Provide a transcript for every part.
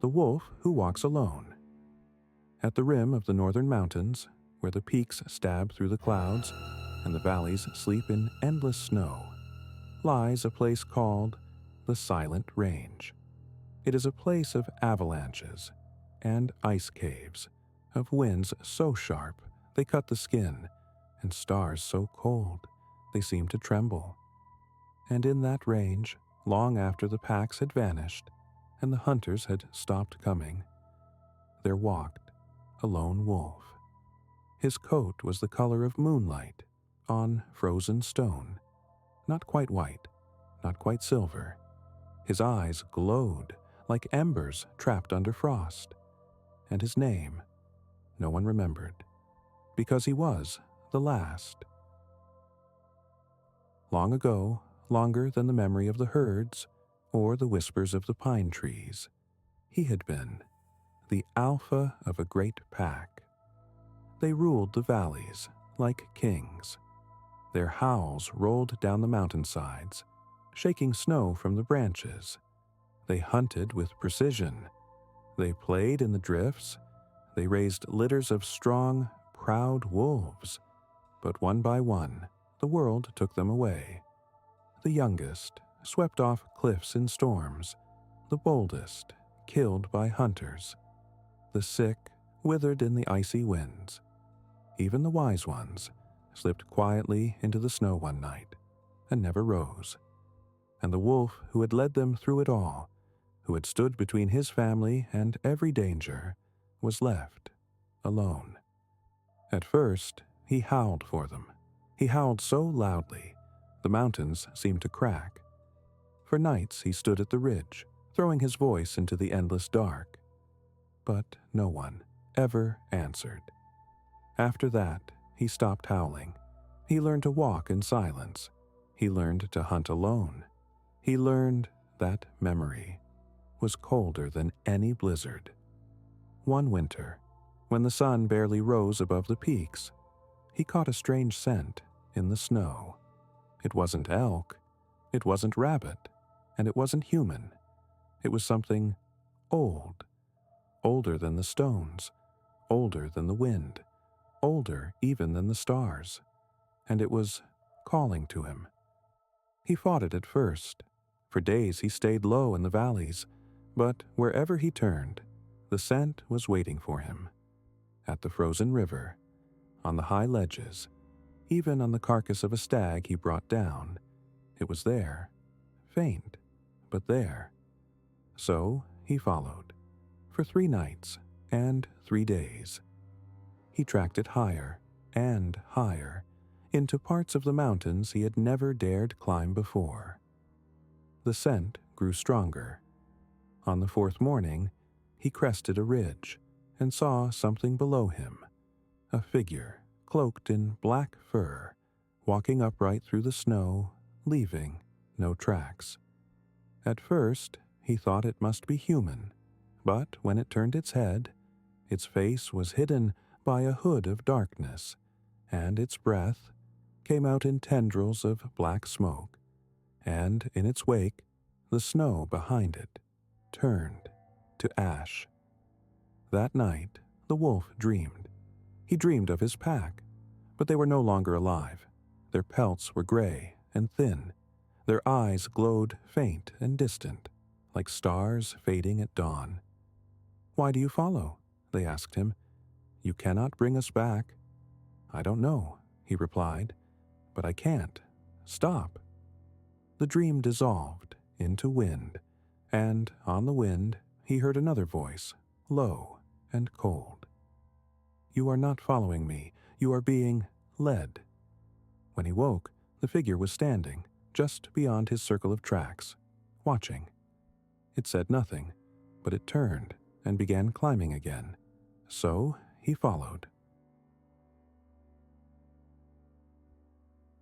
The Wolf Who Walks Alone. At the rim of the northern mountains, where the peaks stab through the clouds and the valleys sleep in endless snow, lies a place called the Silent Range. It is a place of avalanches and ice caves, of winds so sharp they cut the skin, and stars so cold they seem to tremble. And in that range, long after the packs had vanished and the hunters had stopped coming, there walked a lone wolf. His coat was the color of moonlight on frozen stone, not quite white, not quite silver. His eyes glowed like embers trapped under frost, and his name no one remembered, because he was the last. Long ago, longer than the memory of the herds or the whispers of the pine trees, he had been the alpha of a great pack. They ruled the valleys like kings. Their howls rolled down the mountainsides, shaking snow from the branches. They hunted with precision. They played in the drifts. They raised litters of strong, proud wolves. But one by one, the world took them away. The youngest swept off cliffs in storms. The boldest killed by hunters. The sick withered in the icy winds. Even the wise ones slipped quietly into the snow one night and never rose. And the wolf who had led them through it all, who had stood between his family and every danger, was left alone. At first, he howled for them. He howled so loudly, the mountains seemed to crack. For nights he stood at the ridge, throwing his voice into the endless dark. But no one ever answered. After that, he stopped howling. He learned to walk in silence. He learned to hunt alone. He learned that memory was colder than any blizzard. One winter, when the sun barely rose above the peaks, he caught a strange scent in the snow. It wasn't elk, it wasn't rabbit, and it wasn't human. It was something old, older than the stones, older than the wind, older even than the stars, and it was calling to him. He fought it at first. For days he stayed low in the valleys, but wherever he turned, the scent was waiting for him. At the frozen river, on the high ledges, even on the carcass of a stag he brought down, it was there, faint, but there. So he followed, for 3 nights and 3 days. He tracked it higher and higher, into parts of the mountains he had never dared climb before. The scent grew stronger. On the 4th morning, he crested a ridge and saw something below him, a figure cloaked in black fur, walking upright through the snow, leaving no tracks. At first, he thought it must be human, but when it turned its head, its face was hidden by a hood of darkness, and its breath came out in tendrils of black smoke, and in its wake, the snow behind it turned to ash. That night, the wolf dreamed. He dreamed of his pack, but they were no longer alive. Their pelts were gray and thin. Their eyes glowed faint and distant, like stars fading at dawn. "Why do you follow?" they asked him. "You cannot bring us back." "I don't know," he replied, "but I can't. Stop." The dream dissolved into wind, and on the wind he heard another voice, low and cold. "You are not following me. You are being led." When he woke, the figure was standing just beyond his circle of tracks, watching. It said nothing, but it turned and began climbing again. So he followed.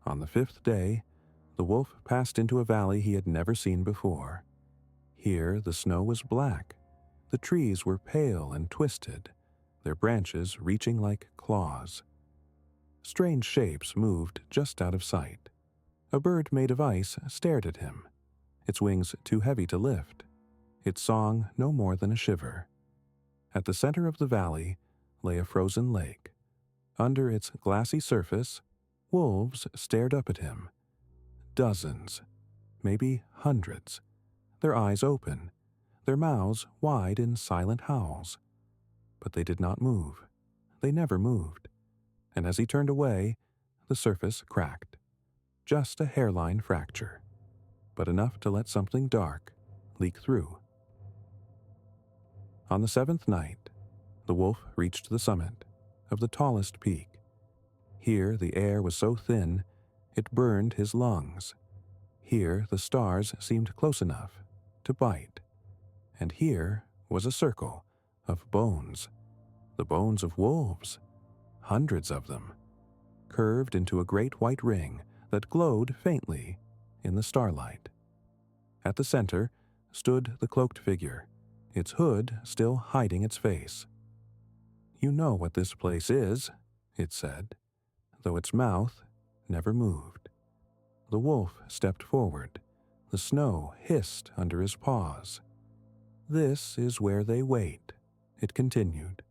On the 5th day, the wolf passed into a valley he had never seen before. Here the snow was black. The trees were pale and twisted, their branches reaching like claws. Strange shapes moved just out of sight. A bird made of ice stared at him, its wings too heavy to lift. its song no more than a shiver. At the center of the valley lay a frozen lake. Under its glassy surface, wolves stared up at him. Dozens, maybe hundreds, their eyes open, their mouths wide in silent howls. But they did not move. They never moved. And as he turned away, the surface cracked. Just a hairline fracture, but enough to let something dark leak through. On the seventh night, the wolf reached the summit of the tallest peak. Here the air was so thin it burned his lungs. Here the stars seemed close enough to bite. And here was a circle of bones, the bones of wolves, hundreds of them, curved into a great white ring that glowed faintly in the starlight. At the center stood the cloaked figure, its hood still hiding its face. "You know what this place is," it said, though its mouth never moved. The wolf stepped forward. The snow hissed under his paws. "This is where they wait," it continued.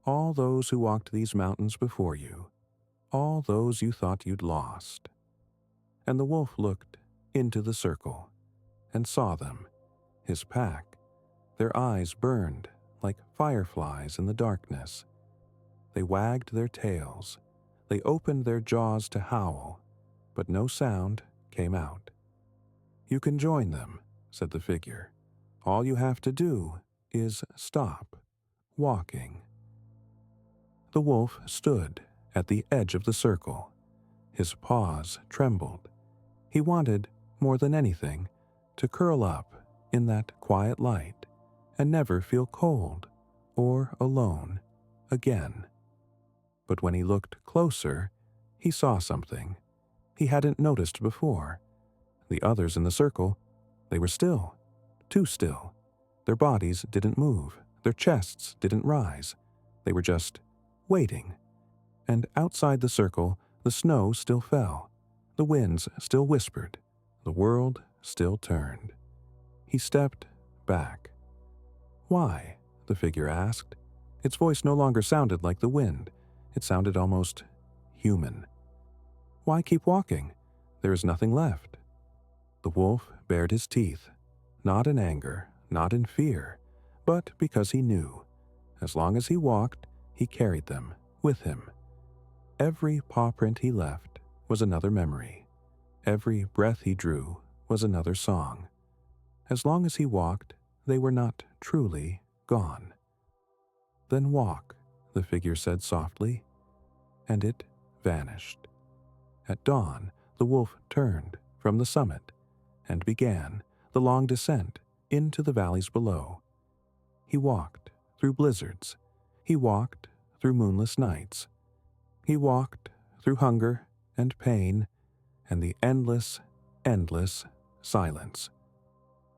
"All those who walked these mountains before you, all those you thought you'd lost." And the wolf looked into the circle and saw them, his pack. Their eyes burned like fireflies in the darkness. They wagged their tails. They opened their jaws to howl, but no sound came out. "You can join them," said the figure. "All you have to do is stop walking." The wolf stood at the edge of the circle. His paws trembled. He wanted, more than anything, to curl up in that quiet light and never feel cold or alone again. But when he looked closer, he saw something he hadn't noticed before. The others in the circle, they were still, too still. Their bodies didn't move. Their chests didn't rise. They were just waiting. And outside the circle, the snow still fell. The winds still whispered. The world still turned. He stepped back. "Why?" the figure asked. Its voice no longer sounded like the wind. It sounded almost human. "Why keep walking? There is nothing left." The wolf bared his teeth, not in anger, not in fear, but because he knew. As long as he walked, he carried them with him. Every paw print he left was another memory. Every breath he drew was another song. As long as he walked, they were not truly gone. "Then walk," the figure said softly, and it vanished. At dawn, the wolf turned from the summit and began the long descent into the valleys below. He walked through blizzards. He walked through moonless nights. He walked through hunger and pain and the endless, endless silence.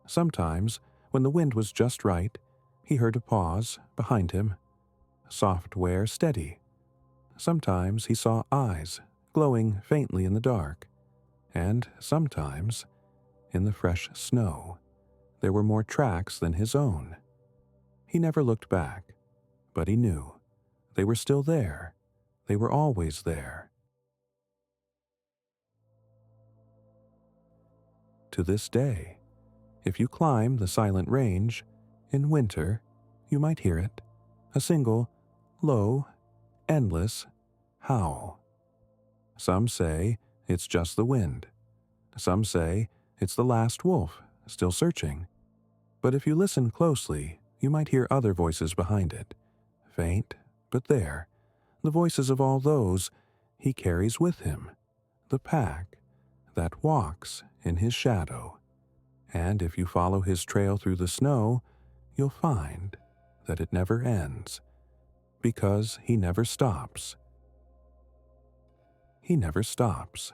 Sometimes, when the wind was just right, he heard a pause behind him, soft wear steady. Sometimes he saw eyes glowing faintly in the dark, and sometimes, in the fresh snow, there were more tracks than his own. He never looked back, but he knew they were still there. They were always there. To this day, if you climb the silent range, in winter, you might hear it, a single, low, endless howl. Some say it's just the wind. Some say it's the last wolf still searching. But if you listen closely, you might hear other voices behind it, faint but there, the voices of all those he carries with him, the pack that walks in his shadow. And if you follow his trail through the snow, you'll find that it never ends, because he never stops. He never stops.